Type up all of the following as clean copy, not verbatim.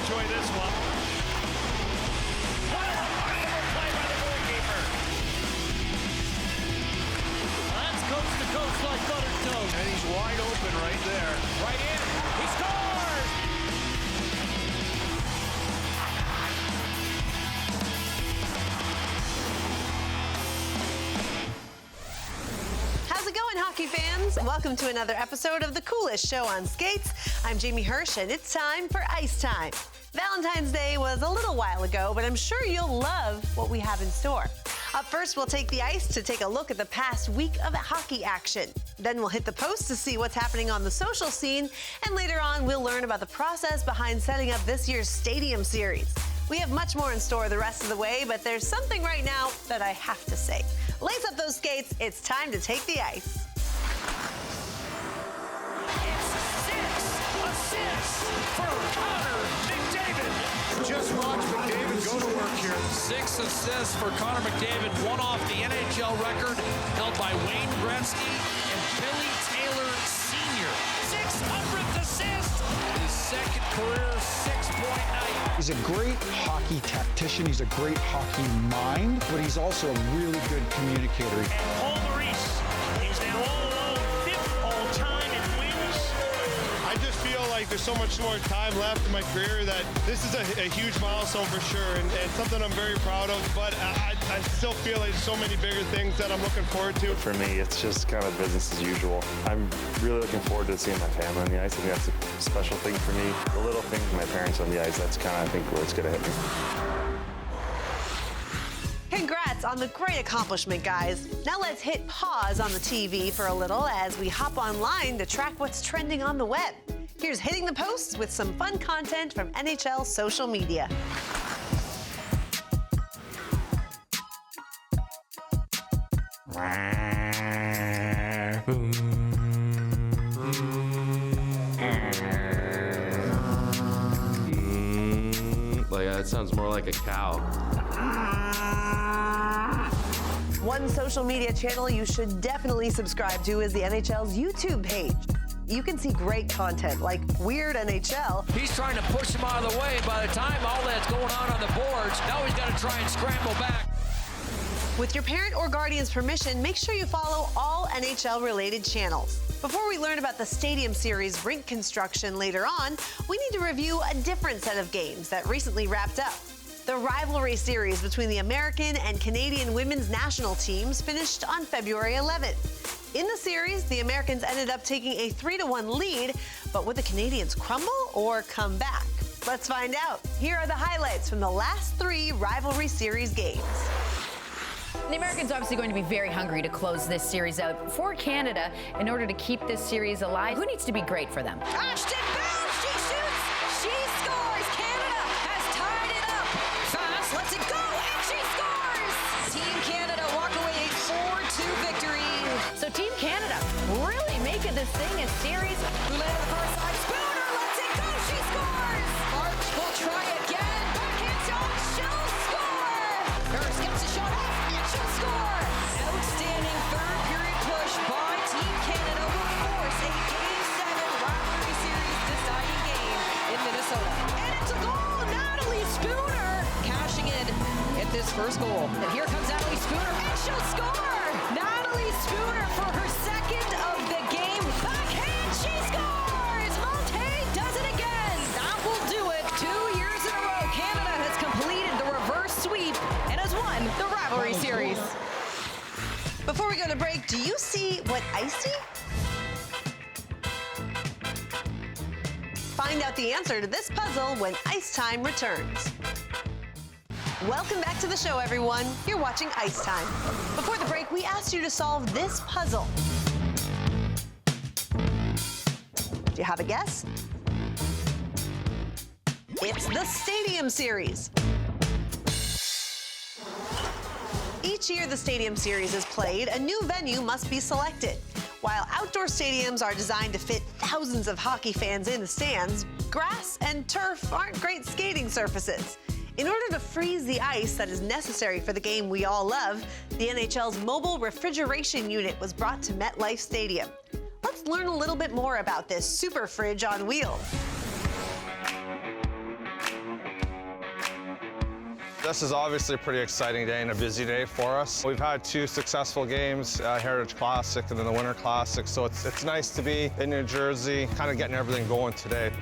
enjoy this one. What a remarkable play by the goalkeeper. That's coast to coast like buttered toast. And he's wide open right there. Right in. He scores! How's it going, hockey fans? Welcome to another episode of the coolest show on skates. I'm Jamie Hirsch, and it's time for Ice Time. Valentine's Day was a little while ago, but I'm sure you'll love what we have in store. Up first, we'll take the ice to take a look at the past week of hockey action. Then we'll hit the post to see what's happening on the social scene. And later on, we'll learn about the process behind setting up this year's Stadium Series. We have much more in store the rest of the way, but there's something right now that I have to say. Lace up those skates. It's time to take the ice. It's 6 assists for Connor McDavid. Just watch McDavid go to work here. 6 assists for Connor McDavid, one off the NHL record held by Wayne Gretzky and Billy Taylor Sr. 600th assist. His second career 6-point night. He's a great hockey tactician. He's a great hockey mind, but he's also a really good communicator. And Paul Maurice is now all alone, 5th all-time in wins. I just feel like there's so much more time left in my career that this is a huge milestone for sure, and something I'm very proud of, but I still feel like there's so many bigger things that I'm looking forward to. For me, it's just kind of business as usual. I'm really looking forward to seeing my family on the ice. I think that's a special thing for me. The little things with my parents on the ice, that's kind of, I think, where it's going to hit me. Congrats on the great accomplishment, guys. Now let's hit pause on the TV for a little as we hop online to track what's trending on the web. Here's Hitting the Posts with some fun content from NHL social media. That sounds more like a cow. One social media channel you should definitely subscribe to is the NHL's YouTube page. You can see great content like Weird NHL. He's trying to push him out of the way. By the time all that's going on the boards, now he's got to try and scramble back. With your parent or guardian's permission, make sure you follow all NHL-related channels. Before we learn about the Stadium Series rink construction later on, we need to review a different set of games that recently wrapped up. The rivalry series between the American and Canadian women's national teams finished on February 11th. In the series, the Americans ended up taking a 3-1 lead, but would the Canadians crumble or come back? Let's find out. Here are the highlights from the last 3 rivalry series games. The Americans are obviously going to be very hungry to close this series out for Canada in order to keep this series alive. Who needs to be great for them? Ashton Bell, she shoots, she scores. Canada has tied it up. Fast, lets it go, and she scores. Team Canada walk away a 4-2 victory. So Team Canada really making this thing a series. Boulet on the far side, Spooner lets it go, she scores. March will try again, backhand shot, she'll score. Nurse gets a shot off, and she'll score. Outstanding third period push by Team Canada will force a Game 7 rivalry series deciding game in Minnesota. And it's a goal, Natalie Spooner cashing in at this first goal. And here comes Natalie Spooner, and she'll score. Natalie Spooner for her second of the game. Backhand, she scores. Monte does it again. That will do it. 2 years in a row, Canada has completed the reverse sweep and has won the rivalry series. Before we go to break, do you see what I see? Find out the answer to this puzzle when Ice Time returns. Welcome back to the show, everyone. You're watching Ice Time. Before the break, we asked you to solve this puzzle. Do you have a guess? It's the Stadium Series. Each year the Stadium Series is played, a new venue must be selected. While outdoor stadiums are designed to fit thousands of hockey fans in the stands, grass and turf aren't great skating surfaces. In order to freeze the ice that is necessary for the game we all love, the NHL's mobile refrigeration unit was brought to MetLife Stadium. Let's learn a little bit more about this super fridge on wheels. This is obviously a pretty exciting day and a busy day for us. We've had 2 successful games, Heritage Classic and then the Winter Classic, so it's nice to be in New Jersey, kind of getting everything going today.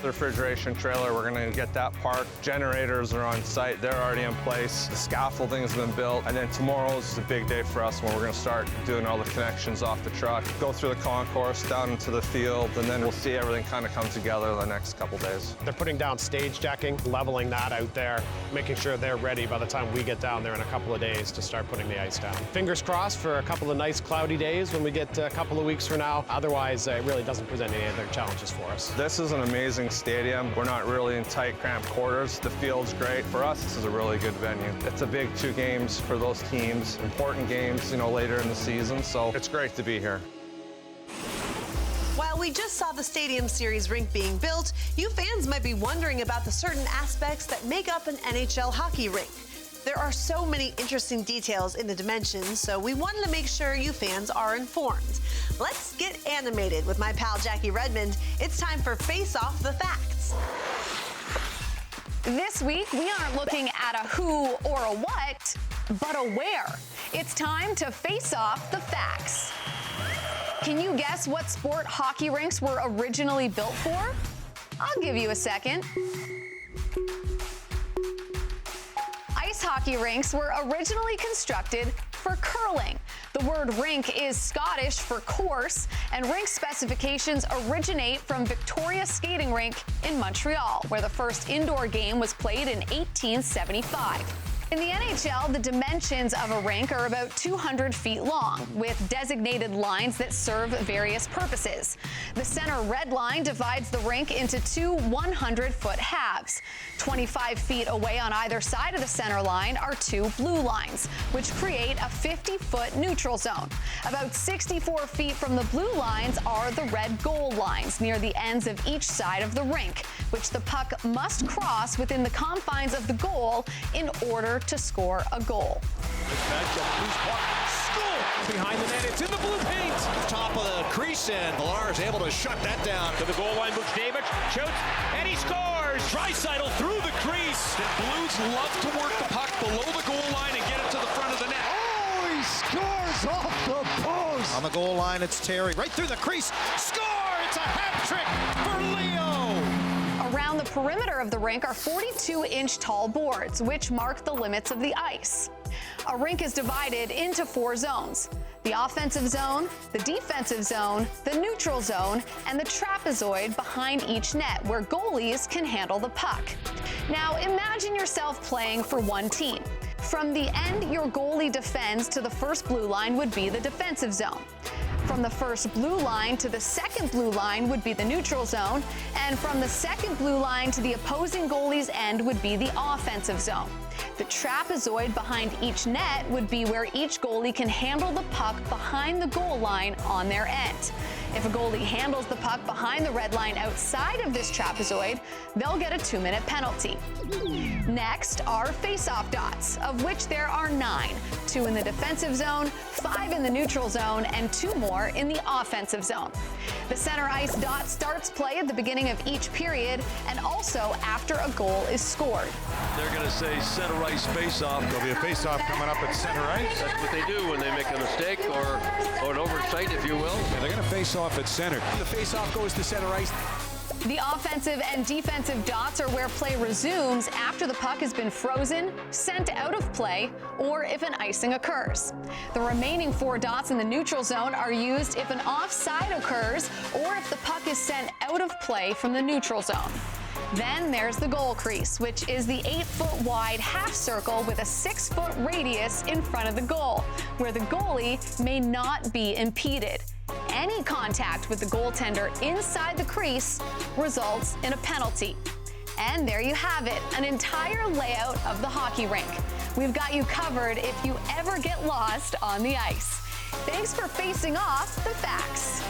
The refrigeration trailer, we're going to get that parked. Generators are on site, they're already in place. The scaffolding has been built, and then tomorrow is a big day for us when we're going to start doing all the connections off the truck, go through the concourse, down into the field, and then we'll see everything kind of come together in the next couple days. They're putting down stage decking, leveling that out there, making sure they're ready by the time we get down there in a couple of days to start putting the ice down. Fingers crossed for a couple of nice cloudy days when we get a couple of weeks from now. Otherwise, it really doesn't present any other challenges for us. This is an amazing stadium. We're not really in tight, cramped quarters. The field's great. For us, this is a really good venue. It's a big 2 games for those teams, important games, you know, later in the season, so it's great to be here. While we just saw the Stadium Series rink being built, you fans might be wondering about the certain aspects that make up an NHL hockey rink. There are so many interesting details in the dimensions, so we wanted to make sure you fans are informed. Let's get animated with my pal Jackie Redmond. It's time for Face Off the Facts. This week, we aren't looking at a who or a what, but a where. It's time to face off the facts. Can you guess what sport hockey rinks were originally built for? I'll give you a second. Ice hockey rinks were originally constructed for curling. The word rink is Scottish for course, and rink specifications originate from Victoria Skating Rink in Montreal, where the first indoor game was played in 1875. In the NHL, the dimensions of a rink are about 200 feet long, with designated lines that serve various purposes. The center red line divides the rink into 2 100-foot halves. 25 feet away on either side of the center line are 2 blue lines, which create a 50-foot neutral zone. About 64 feet from the blue lines are the red goal lines near the ends of each side of the rink, which the puck must cross within the confines of the goal in order to score a goal. Behind the net, it's in the blue paint. Top of the crease, and Villar is able to shut that down. To the goal line, Buchnevich shoots, and he scores! Draisaitl through the crease. The Blues love to work the puck below the goal line and get it to the front of the net. Oh, he scores off the post. On the goal line, it's Terry. Right through the crease. Score! It's a hat trick for Leo! Around the perimeter of the rink are 42-inch tall boards, which mark the limits of the ice. A rink is divided into 4 zones: the offensive zone, the defensive zone, the neutral zone, and the trapezoid behind each net, where goalies can handle the puck. Now, imagine yourself playing for one team. From the end your goalie defends to the first blue line would be the defensive zone. From the first blue line to the second blue line would be the neutral zone, and from the second blue line to the opposing goalie's end would be the offensive zone. The trapezoid behind each net would be where each goalie can handle the puck behind the goal line on their end. If a goalie handles the puck behind the red line outside of this trapezoid, they'll get a 2-minute penalty. Next are face-off dots, of which there are 9, 2 in the defensive zone, 5 in the neutral zone, and 2 more in the offensive zone. The center ice dot starts play at the beginning of each period and also after a goal is scored. They're going to say center ice face-off. There'll be a face-off coming up at center ice. That's what they do when they make a mistake or an oversight, if you will. Yeah, they're going to face off at center. The face-off goes to center ice. The offensive and defensive dots are where play resumes after the puck has been frozen, sent out of play, or if an icing occurs. The remaining 4 dots in the neutral zone are used if an offside occurs or if the puck is sent out of play from the neutral zone. Then there's the goal crease, which is the 8-foot wide half circle with a 6-foot radius in front of the goal, where the goalie may not be impeded. Any contact with the goaltender inside the crease results in a penalty. And there you have it, an entire layout of the hockey rink. We've got you covered if you ever get lost on the ice. Thanks for facing off the facts.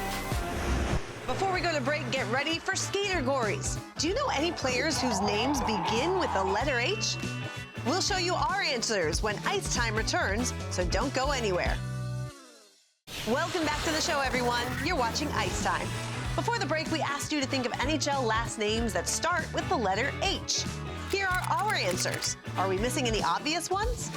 Before we go to break, get ready for Skatergories. Do you know any players whose names begin with the letter H? We'll show you our answers when Ice Time returns, so don't go anywhere. Welcome back to the show, everyone. You're watching Ice Time. Before the break, we asked you to think of NHL last names that start with the letter H. Here are our answers. Are we missing any obvious ones?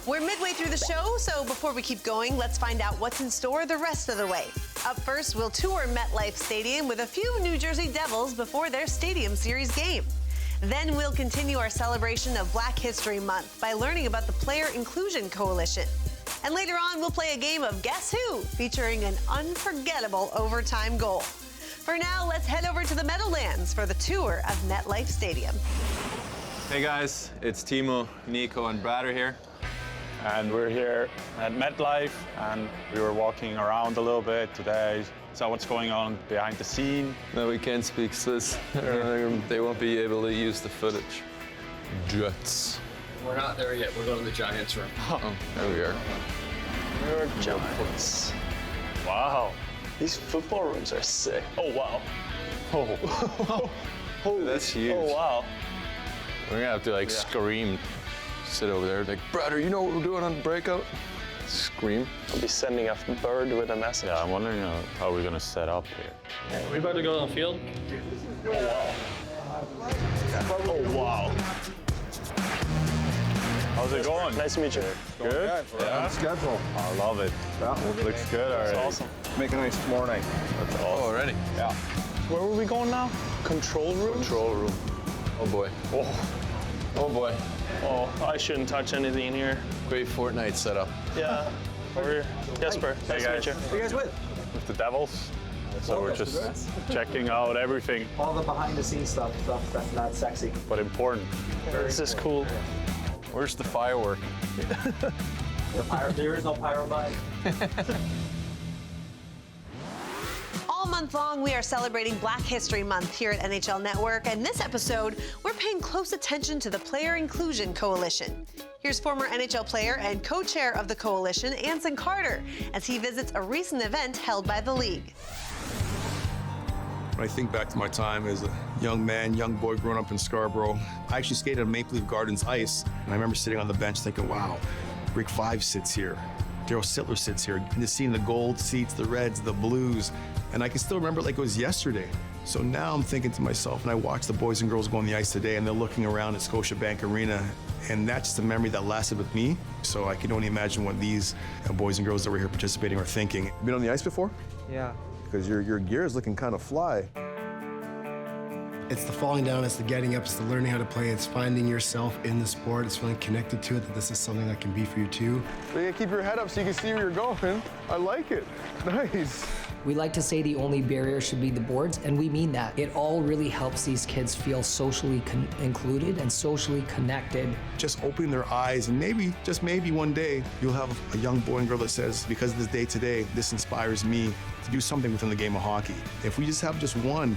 We're midway through the show, so before we keep going, let's find out what's in store the rest of the way. Up first, we'll tour MetLife Stadium with a few New Jersey Devils before their Stadium Series game. Then we'll continue our celebration of Black History Month by learning about the Player Inclusion Coalition. And later on, we'll play a game of Guess Who, featuring an unforgettable overtime goal. For now, let's head over to the Meadowlands for the tour of MetLife Stadium. Hey guys, it's Timo, Nico, and Brad are here. And we're here at MetLife, and we were walking around a little bit today. So what's going on behind the scene? No, we can't speak Swiss. They won't be able to use the footage. Jets. We're not there yet. We're going to the Giants room. Oh, there we are. New York Giants. Wow. These football rooms are sick. Oh, wow. Oh. Oh, that's huge. Oh, wow. We're gonna have to like scream, sit over there like, brother, you know what we're doing on the breakout? Scream. I'll be sending a bird with a message. Yeah, I'm wondering how we're gonna set up here. Are we about to go on the field? Oh, wow. Oh, wow. How's it going? Nice to meet you. Good? Yeah. On schedule. I love it. That looks good already. That's awesome. Make a nice tomorrow night. That's awesome. Oh, already? Yeah. Where were we going now? Control room? Control room. Oh boy. Oh. Oh boy. Oh, I shouldn't touch anything in here. Great Fortnite setup. Yeah. Over here. Jesper, nice to meet you. Who are you guys with? With the Devils. So we're just checking out everything. All the behind-the-scenes stuff that's not sexy. But important. This is cool. Where's the firework? There is no pyro buy. All month long, we are celebrating Black History Month here at NHL Network, and this episode, we're paying close attention to the Player Inclusion Coalition. Here's former NHL player and co-chair of the coalition, Anson Carter, as he visits a recent event held by the league. When I think back to my time as a young boy growing up in Scarborough, I actually skated on Maple Leaf Gardens ice, and I remember sitting on the bench thinking, wow, Rick Five sits here, Daryl Sittler sits here, and just seeing the gold seats, the reds, the blues, and I can still remember it like it was yesterday. So now I'm thinking to myself, and I watch the boys and girls go on the ice today, and they're looking around at Scotiabank Arena, and that's just a memory that lasted with me. So I can only imagine what these boys and girls that were here participating are thinking. Been on the ice before? Yeah. Because your gear is looking kind of fly. It's the falling down, it's the getting up, it's the learning how to play, it's finding yourself in the sport, it's feeling connected to it, that this is something that can be for you too. So you gotta keep your head up so you can see where you're going. I like it. Nice. We like to say the only barrier should be the boards, and we mean that. It all really helps these kids feel socially included and socially connected. Just opening their eyes, and maybe, just maybe one day, you'll have a young boy and girl that says, because of this day today, this inspires me to do something within the game of hockey. If we just have just one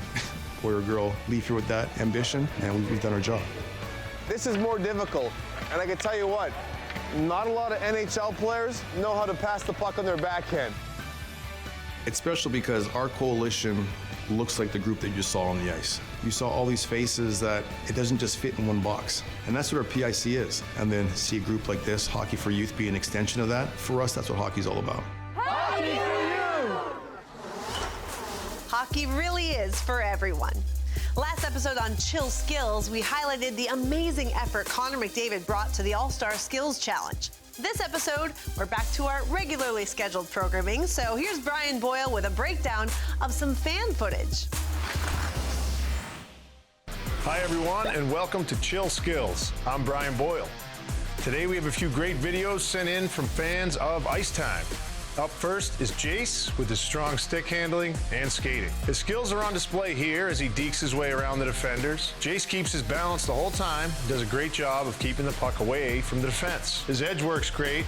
boy or girl leave here with that ambition, and we've done our job. This is more difficult, and I can tell you what, not a lot of NHL players know how to pass the puck on their backhand. It's special because our coalition looks like the group that you saw on the ice. You saw all these faces that it doesn't just fit in one box. And that's what our PIC is. And then see a group like this, Hockey for Youth, be an extension of that. For us, that's what hockey's all about. Hockey for you! Hockey really is for everyone. Last episode on Chill Skills, we highlighted the amazing effort Connor McDavid brought to the All-Star Skills Challenge. This episode, we're back to our regularly scheduled programming, so here's Brian Boyle with a breakdown of some fan footage. Hi everyone, and welcome to Chill Skills. I'm Brian Boyle. Today we have a few great videos sent in from fans of Ice Time. Up first is Jace with his strong stick handling and skating. His skills are on display here as he dekes his way around the defenders. Jace keeps his balance the whole time, does a great job of keeping the puck away from the defense. His edge works great.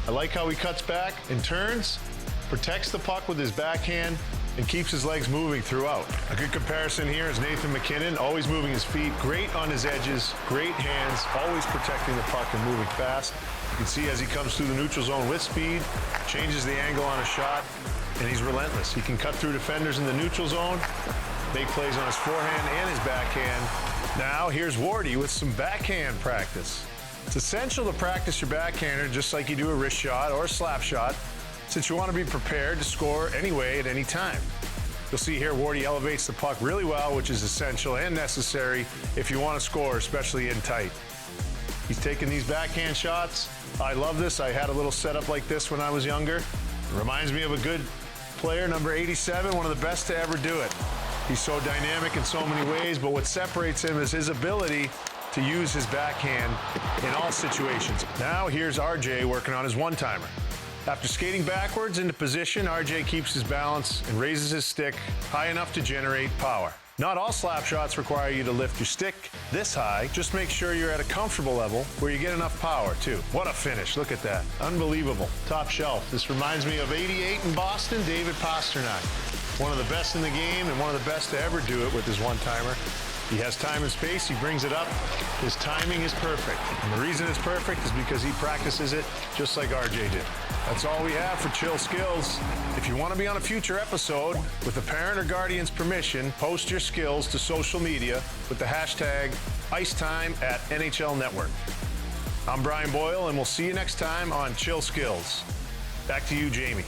I like how he cuts back and turns, protects the puck with his backhand, and keeps his legs moving throughout. A good comparison here is Nathan McKinnon, always moving his feet, great on his edges, great hands, always protecting the puck and moving fast. You can see as he comes through the neutral zone with speed, changes the angle on a shot, and he's relentless. He can cut through defenders in the neutral zone, make plays on his forehand and his backhand. Now here's Wardy with some backhand practice. It's essential to practice your backhander just like you do a wrist shot or a slap shot. since you want to be prepared to score anyway at any time. You'll see here Wardy elevates the puck really well, which is essential and necessary if you want to score, especially in tight. He's taking these backhand shots. I love this. I had a little setup like this when I was younger. It reminds me of a good player, number 87, one of the best to ever do it. He's so dynamic in so many ways, but what separates him is his ability to use his backhand in all situations. Now here's RJ working on his one-timer. After skating backwards into position, RJ keeps his balance and raises his stick high enough to generate power. Not all slap shots require you to lift your stick this high. Just make sure you're at a comfortable level where you get enough power, too. What a finish. Look at that. Unbelievable. Top shelf. This reminds me of '88 in Boston, David Pastrnak. One of the best in the game and one of the best to ever do it with his one-timer. He has time and space, he brings it up. His timing is perfect. And the reason it's perfect is because he practices it just like RJ did. That's all we have for Chill Skills. If you want to be on a future episode, with the parent or guardian's permission, post your skills to social media with the hashtag #IceTime@NHL Network. I'm Brian Boyle, and we'll see you next time on Chill Skills. Back to you, Jamie.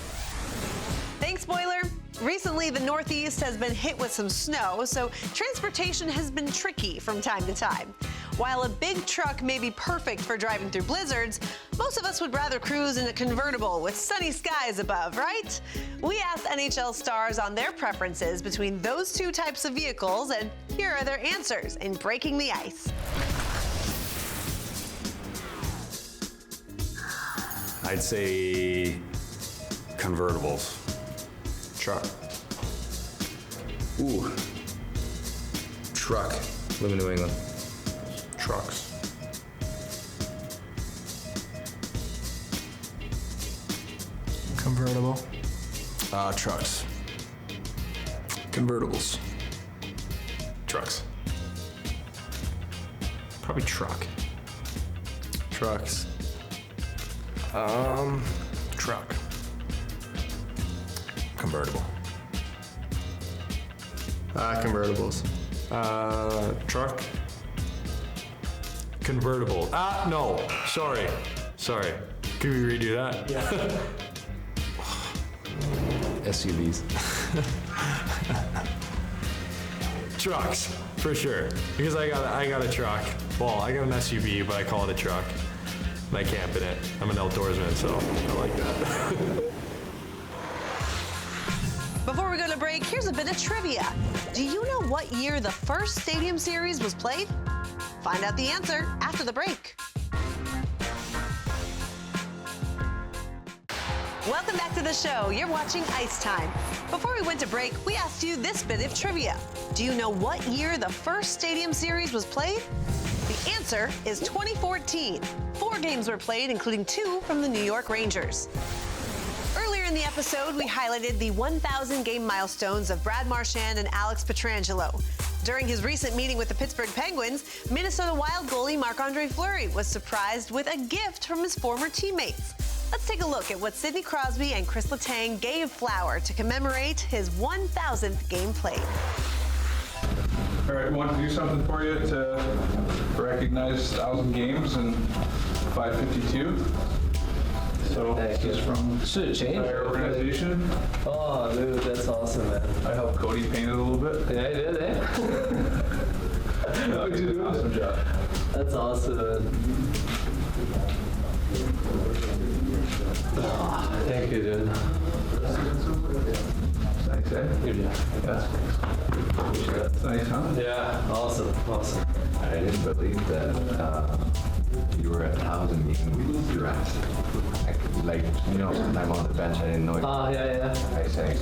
Thanks, Boiler. Recently, the Northeast has been hit with some snow, so transportation has been tricky from time to time. While a big truck may be perfect for driving through blizzards, most of us would rather cruise in a convertible with sunny skies above, right? We asked NHL stars on their preferences between those two types of vehicles, and here are their answers in Breaking the Ice. I'd say convertibles. Truck. Ooh. Truck. Live in New England. Trucks. Convertible. Trucks. Convertibles. Trucks. Probably truck. Trucks. Truck. Convertible. Convertibles. Truck. Convertible. No. Sorry. Can we redo that? Yeah. SUVs. Trucks, for sure. Because I got a truck. Well, I got an SUV, but I call it a truck. And I camp in it. I'm an outdoorsman, so I like that. Before we go to break, here's a bit of trivia. Do you know what year the first Stadium Series was played? Find out the answer after the break. Welcome back to the show. You're watching Ice Time. Before we went to break, we asked you this bit of trivia. Do you know what year the first Stadium Series was played? The answer is 2014. 4 games were played, including 2 from the New York Rangers. Earlier in the episode, we highlighted the 1,000 game milestones of Brad Marchand and Alex Pietrangelo. During his recent meeting with the Pittsburgh Penguins, Minnesota Wild goalie Marc-Andre Fleury was surprised with a gift from his former teammates. Let's take a look at what Sidney Crosby and Chris Letang gave Flower to commemorate his 1,000th game played. All right, we want to do something for you to recognize 1,000 games in 552. So this is from our organization. Oh, dude, that's awesome, man. I helped Cody paint it a little bit. Yeah, I did, eh? You did an awesome job. That's awesome, man. Oh, thank you, dude. Thanks, eh? Yeah. That's nice, huh? Yeah, awesome. I didn't believe that you were at 1,000 meeting dressed. Like, I'm on the bench, I didn't know. Yeah. I say,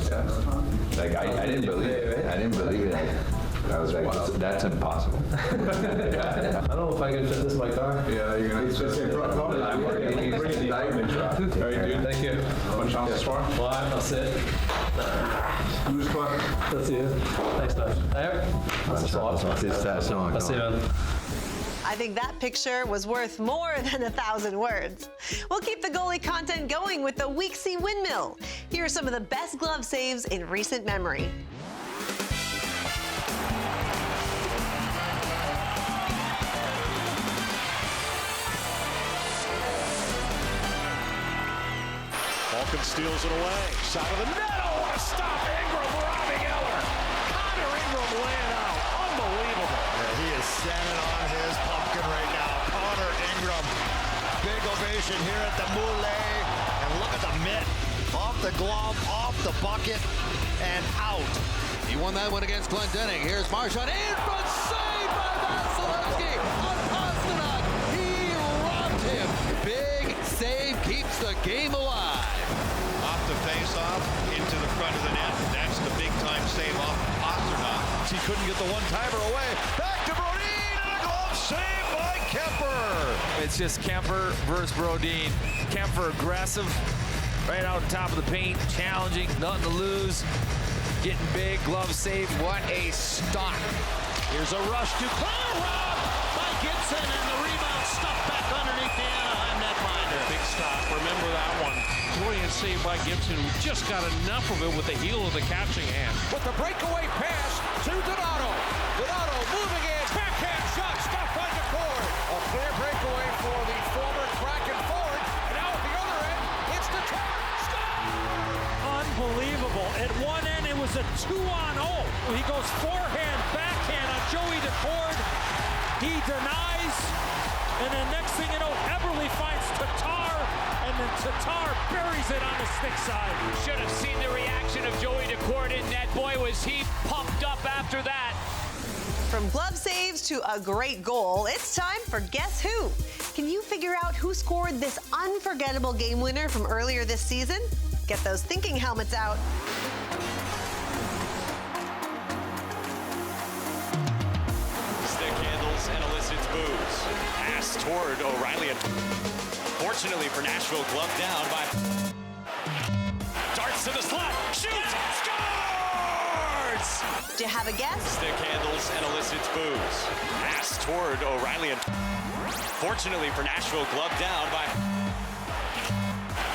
like, I didn't believe it. I didn't believe it. I was like, that's impossible. I don't know if I can fit this in my car. Yeah, you're gonna fit this in your car. I'm working a diamond truck. All right, dude. Thank you. One chance to score. Well, I'll sit. Who's caught? That's you. Thanks, man. That's a swap. I'll see you, man. I think that picture was worth more than 1,000 words. We'll keep the goalie content going with the Weeksy Windmill. Here are some of the best glove saves in recent memory. Falcon steals it away. Side of the net. Oh, what a stop. Ingram robbing Eller. Connor Ingram laying out. Unbelievable. Yeah, he is standing on his pumpkin right now. Connor Ingram. Big ovation here at the Moulay. And look at the mitt. Off the glove, off the bucket, and out. He won that one against Glendenning. Here's Marchand in front, saved by Vasilevsky on Pasternak. He robbed him. Big save keeps the game alive. Off the face-off, into the front of the net. That's the big-time save off Pasternak. He couldn't get the one-timer away. Back to Brodin, and a glove save by Kemper. It's just Kemper versus Brodin. Kemper aggressive, right out on top of the paint, challenging, nothing to lose. Getting big, glove saved. What a stop. Here's a rush to corner rob by Gibson, and the rebound stuffed back underneath the Anaheim netminder. Big stop. Remember that one. Brilliant save by Gibson, who just got enough of it with the heel of the catching hand. With the breakaway pass to Donato. Donato moving in. Backhand shot. Stuffed by McCord. A clear breakaway for the former Kraken forward. And now at the other end, it's the Unbelievable. At one end, it was a 2-on-0. He goes forehand, backhand on Joey Daccord. He denies. And then next thing you know, Eberle finds Tatar. And then Tatar buries it on the stick side. Should have seen the reaction of Joey Daccord in net. Boy, was he pumped up after that. From glove saves to a great goal, it's time for Guess Who? Can you figure out who scored this unforgettable game winner from earlier this season? Get those thinking helmets out. Stick handles and elicits boos. Pass toward O'Reilly. Fortunately for Nashville, gloved down by... Darts to the slot. Shoots! Scores! Do you have a guess? Stick handles and elicits boos. Pass toward O'Reilly. Fortunately for Nashville, gloved down by...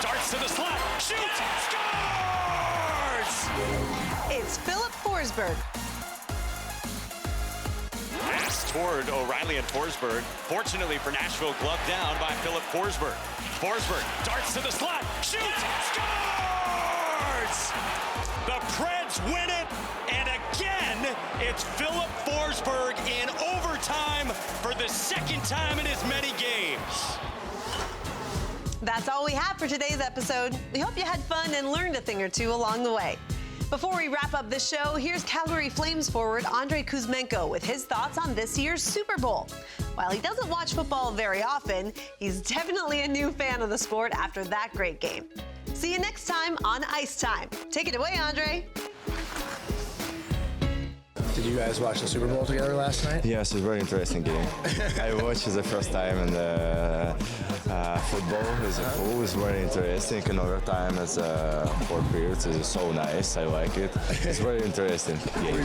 Darts to the slot. Shoots! Scores! It's Philip Forsberg. Pass toward O'Reilly and Forsberg. Fortunately for Nashville, gloved down by Philip Forsberg. Forsberg darts to the slot. Shoots! Scores! The Preds win it, and again, it's Philip Forsberg in overtime for the second time in as many games. That's all we have for today's episode. We hope you had fun and learned a thing or two along the way. Before we wrap up this show, here's Calgary Flames forward Andrei Kuzmenko with his thoughts on this year's Super Bowl. While he doesn't watch football very often, he's definitely a new fan of the sport after that great game. See you next time on Ice Time. Take it away, Andre. Did you guys watch the Super Bowl together last night? Yes, it was a very interesting game. I watched it the first time, and football as a whole was very interesting. In overtime, as 4 periods, is so nice. I like it. It's very interesting game.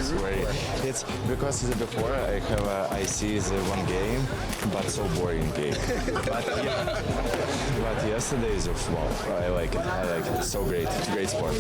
It's because before I see the one game, but so boring game. But yesterday is wow. I like it. So great. It's great sport.